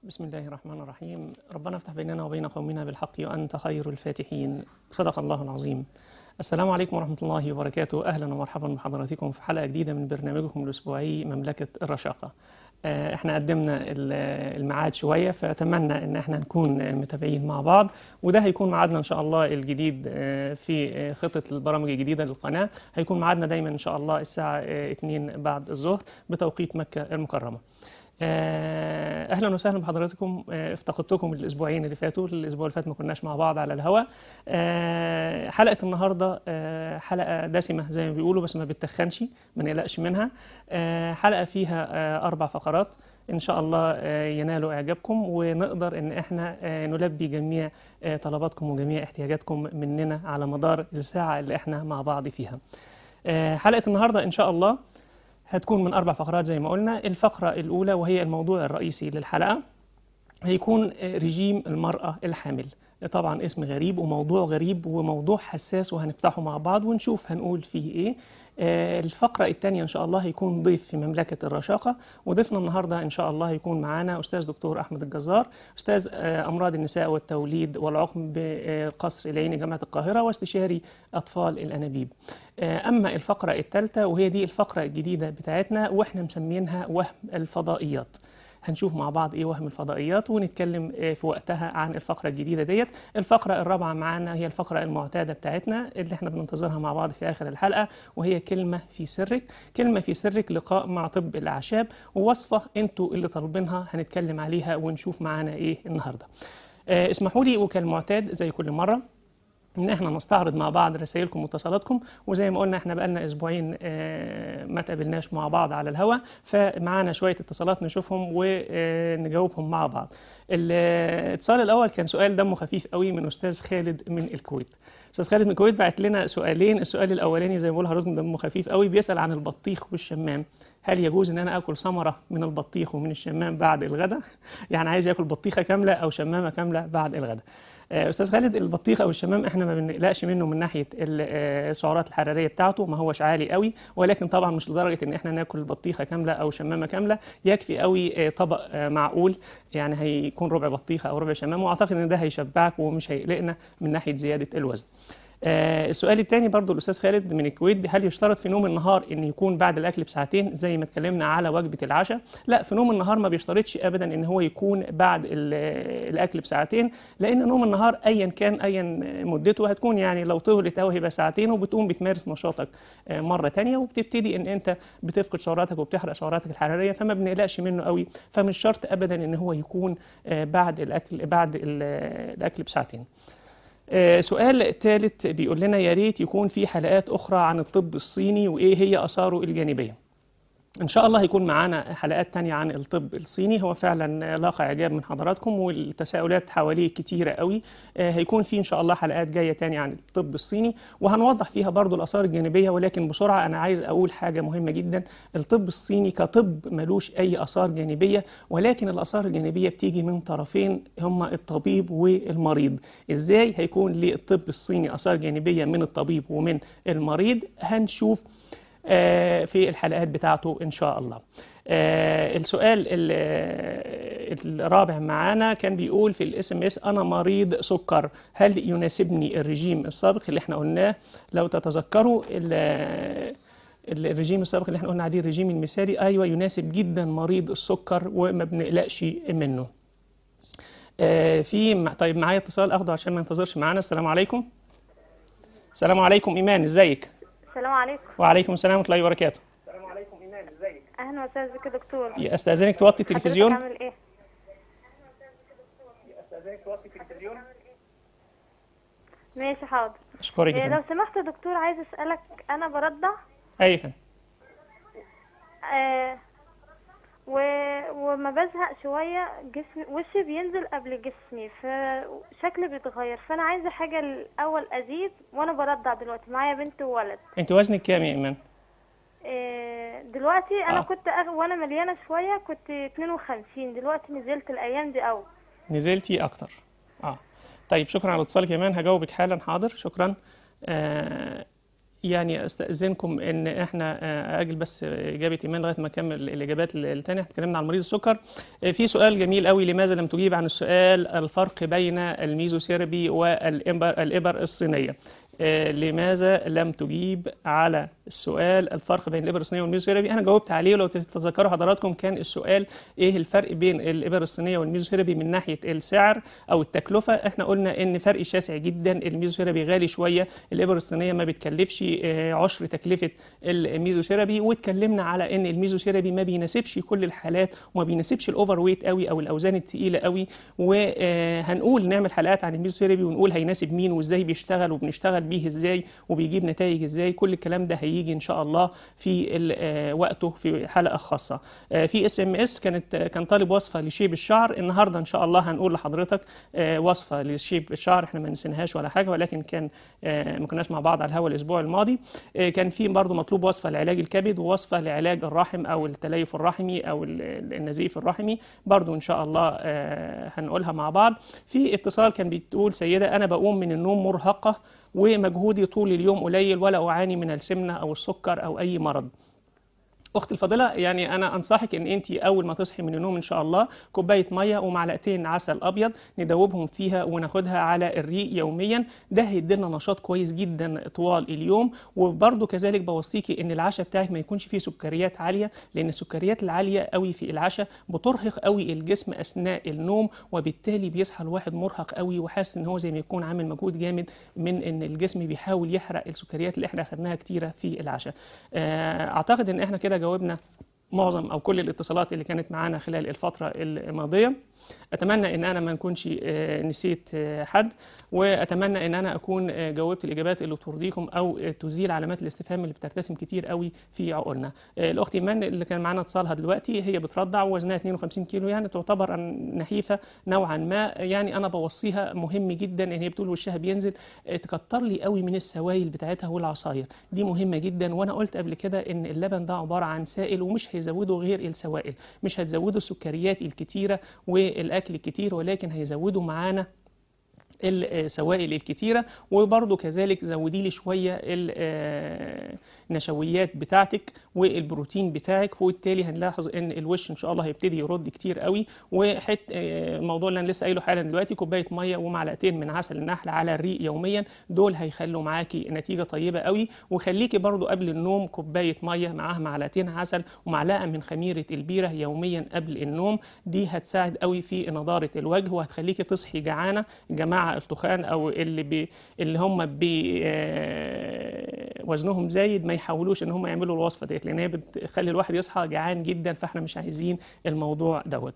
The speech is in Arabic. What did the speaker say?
بسم الله الرحمن الرحيم. ربنا افتح بيننا وبين قومنا بالحق وأنت خير الفاتحين. صدق الله العظيم. السلام عليكم ورحمة الله وبركاته. أهلا ومرحبا بحضراتكم في حلقة جديدة من برنامجكم الأسبوعي مملكة الرشاقة. احنا قدمنا الميعاد شوية، فأتمنى ان احنا نكون متابعين مع بعض، وده هيكون ميعادنا ان شاء الله الجديد في خطة البرامج الجديدة للقناة. هيكون ميعادنا دايما ان شاء الله الساعة 2 بعد الظهر بتوقيت مكة المكرمة. اهلا وسهلا بحضراتكم. افتقدتكم الاسبوعين اللي فاتوا. الاسبوع اللي فات ما كناش مع بعض على الهواء. حلقه النهارده حلقه دسمه زي ما بيقولوا، بس ما بتتخنش، ما نقلقش منها. حلقه فيها 4 فقرات ان شاء الله ينالوا اعجابكم، ونقدر ان احنا نلبي جميع طلباتكم وجميع احتياجاتكم مننا على مدار الساعه اللي احنا مع بعض فيها. حلقه النهارده ان شاء الله هتكون من 4 فقرات زي ما قلنا. الفقرة الأولى وهي الموضوع الرئيسي للحلقة هيكون رجيم المرأة الحامل. طبعا اسم غريب وموضوع غريب وموضوع حساس، وهنفتحه مع بعض ونشوف هنقول فيه ايه. الفقرة الثانية إن شاء الله هيكون ضيف في مملكة الرشاقة، وضيفنا النهاردة إن شاء الله هيكون معانا أستاذ دكتور أحمد الجزار، أستاذ أمراض النساء والتوليد والعقم بقصر العيني جامعة القاهرة، واستشاري أطفال الأنابيب. أما الفقرة الثالثة وهي دي الفقرة الجديدة بتاعتنا، وإحنا مسمينها وهم الفضائيات. هنشوف مع بعض ايه وهم الفضائيات ونتكلم في وقتها عن الفقرة الجديدة ديت. الفقرة الرابعة معانا هي الفقرة المعتادة بتاعتنا اللي احنا بننتظرها مع بعض في آخر الحلقة، وهي كلمة في سرك. كلمة في سرك لقاء مع طب الأعشاب، ووصفة انتوا اللي طالبينها هنتكلم عليها ونشوف معانا ايه النهاردة. اسمحوا لي وكالمعتاد زي كل مرة ان احنا نستعرض مع بعض رسائلكم واتصالاتكم، وزي ما قلنا احنا بقالنا اسبوعين ما تقابلناش مع بعض على الهواء، فمعانا شويه اتصالات نشوفهم ونجاوبهم مع بعض. الاتصال الاول كان سؤال دمه خفيف قوي من استاذ خالد من الكويت. استاذ خالد من الكويت بعت لنا سؤالين. السؤال الاولاني زي ما بقول لحضرتك دمه خفيف قوي، بيسال عن البطيخ والشمام. هل يجوز ان انا اكل ثمره من البطيخ ومن الشمام بعد الغداء؟ يعني عايز ياكل بطيخه كامله او شمامه كامله بعد الغداء. استاذ خالد، البطيخ او الشمام احنا ما بنقلقش منه من ناحيه السعرات الحراريه بتاعته، ما هوش عالي قوي، ولكن طبعا مش لدرجه ان احنا ناكل بطيخه كامله او شمامه كامله. يكفي قوي طبق معقول، يعني هيكون ربع بطيخه او ربع شمام، واعتقد ان ده هيشبعك ومش هيقلقنا من ناحيه زياده الوزن. السؤال الثاني برضو الأستاذ خالد من الكويت، هل يشترط في نوم النهار أن يكون بعد الأكل بساعتين زي ما اتكلمنا على وجبة العشاء؟ لا، في نوم النهار ما بيشترطش أبدا أن هو يكون بعد الأكل بساعتين، لأن نوم النهار أيا كان أيا مدته هتكون، يعني لو طولت أو هيبقى ساعتين، وبتقوم بتمارس نشاطك مرة تانية، وبتبتدي أن أنت بتفقد سعراتك وبتحرق سعراتك الحرارية، فما بنقلقش منه قوي. فمش شرط أبدا أن هو يكون بعد الأكل بساعتين. سؤال ثالث بيقول لنا يا ريت يكون في حلقات أخرى عن الطب الصيني وإيه هي آثاره الجانبية. إن شاء الله هيكون معانا حلقات تانية عن الطب الصيني. هو فعلا لاقى إعجاب من حضراتكم والتساؤلات حواليه كتيرة قوي. هيكون في إن شاء الله حلقات جاية تانية عن الطب الصيني، وهنوضح فيها برضو الآثار الجانبية. ولكن بسرعة أنا عايز أقول حاجة مهمة جدا. الطب الصيني كطب ملوش أي آثار جانبية، ولكن الآثار الجانبية بتيجي من طرفين، هما الطبيب والمريض. إزاي هيكون للطب الصيني آثار جانبية من الطبيب ومن المريض؟ هنشوف في الحلقات بتاعته إن شاء الله. السؤال الرابع معانا كان بيقول في الSMS: أنا مريض سكر، هل يناسبني الرجيم السابق اللي احنا قلناه؟ لو تتذكروا الرجيم السابق اللي احنا قلنا عليه الرجيم المثالي، أيوة يناسب جدا مريض السكر وما بنقلقش منه. طيب معايا اتصال أخده عشان ما ينتظرش معانا. السلام عليكم. السلام عليكم إيمان، ازيك؟ السلام عليكم. وعليكم السلام ورحمة الله وبركاته. السلام عليكم إيمان، ازيك؟ أهلا وسهلا بك يا دكتور. أستأذنك توطي التلفزيون. حضرتك عامل إيه؟ أستأذنك توطي التلفزيون. ماشي حاضر. أشكرك يا لو سمحت يا دكتور، عايز أسألك، أنا برضع. أيوة فندم. وما بزهق شوية جسمي وشي بينزل قبل جسمي، فشكلي بيتغير، فأنا عايزة حاجة الأول أزيد، وأنا برضع دلوقتي معايا بنت وولد. أنت وزنك كام يا إيمان؟ دلوقتي أنا كنت وأنا مليانة شوية كنت 52، دلوقتي نزلت الأيام دي أوي. نزلتي أكتر. طيب شكرا على اتصالك يا إيمان، هجاوبك حالا. حاضر، شكرا. يعني استاذنكم ان احنا اجل بس اجابه ايمان لغايه ما اكمل الاجابات الثانيه. اتكلمنا عن مريض السكر. في سؤال جميل قوي، لماذا لم تجيب عن السؤال الفرق بين الميزوثيرابي والابر الصينيه؟ لماذا لم تجيب على السؤال الفرق بين الابر الصينيه والميزوثيرابي؟ انا جاوبت عليه، ولو تتذكروا حضراتكم كان السؤال ايه الفرق بين الابر الصينيه والميزوثيرابي من ناحيه السعر او التكلفه. احنا قلنا ان فرق شاسع جدا، الميزوثيرابي غالي شويه، الابر الصينيه ما بتكلفش عشر تكلفه الميزوثيرابي. واتكلمنا على ان الميزوثيرابي ما بيناسبش كل الحالات وما بيناسبش الاوفر ويت قوي او الاوزان الثقيله قوي، وهنقول نعمل حلقات عن الميزوثيرابي ونقول هيناسب مين وازاي بيشتغل وبنشتغل بيه ازاي وبيجيب نتائج ازاي. كل الكلام ده هيجي ان شاء الله في وقته في حلقه خاصه. في SMS كان طالب وصفه لشيب الشعر، النهارده ان شاء الله هنقول لحضرتك وصفه لشيب الشعر، احنا ما نسيناهاش ولا حاجه، ولكن كان ما كناش مع بعض على الهواء الاسبوع الماضي. كان في برضه مطلوب وصفه لعلاج الكبد ووصفه لعلاج الرحم او التليف الرحمي او النزيف الرحمي، برضه ان شاء الله هنقولها مع بعض. في اتصال كان بتقول سيده انا بقوم من النوم مرهقه ومجهودي طول اليوم قليل ولا أعاني من السمنة أو السكر أو أي مرض. أختي الفاضلة، يعني أنا أنصحك إن أنت أول ما تصحي من النوم إن شاء الله كوباية مية ومعلقتين عسل أبيض ندوبهم فيها وناخدها على الريق يوميا، ده هيدينا نشاط كويس جدا طوال اليوم. وبرضه كذلك بوصيكي إن العشاء بتاعك ما يكونش فيه سكريات عالية، لأن السكريات العالية قوي في العشاء بترهق قوي الجسم أثناء النوم، وبالتالي بيصحى الواحد مرهق قوي وحاسس إن هو زي ما يكون عامل مجهود جامد من إن الجسم بيحاول يحرق السكريات اللي إحنا أخدناها كتيرة في العشاء. أعتقد إن إحنا كده جاوبنا معظم أو كل الاتصالات اللي كانت معانا خلال الفترة الماضية. أتمنى إن أنا ما نكونش نسيت حد، وأتمنى إن أنا أكون جاوبت الإجابات اللي ترضيكم أو تزيل علامات الاستفهام اللي بترتسم كتير قوي في عقولنا. الأخت إيمان اللي كان معانا اتصالها دلوقتي هي بترضع ووزنها 52 كيلو، يعني تعتبر نحيفة نوعا ما. يعني أنا بوصيها مهم جدا إن هي بتقول وشها بينزل تكتر لي قوي من السوائل بتاعتها والعصاير، دي مهمة جدا. وأنا قلت قبل كده إن اللبن ده عبارة عن سائل ومش هيزودوا غير السوائل، مش هتزودوا السكريات الكتيرة والأكل الكتير، ولكن هيزودوا معانا السوائل الكتيرة. وبرضو كذلك زودي لي شوية النشويات بتاعتك والبروتين بتاعك، وبالتالي هنلاحظ ان الوش ان شاء الله هيبتدي يرد كتير قوي. الموضوع اللي انا لسه قايله حالا دلوقتي، كوبايه ميه ومعلقتين من عسل النحل على الريق يوميا، دول هيخلوا معاكي نتيجه طيبه قوي. وخليكي برضو قبل النوم كوبايه ميه معاها معلقتين عسل ومعلقه من خميره البيره يوميا قبل النوم، دي هتساعد قوي في نضاره الوجه وهتخليكي تصحي جعانه. جماعه التخان او اللي هم وزنهم زايد ما يحاولوش ان هم يعملوا الوصفه ديت، لان هي بتخلي الواحد يصحى جعان جدا، فاحنا مش عايزين الموضوع دوت.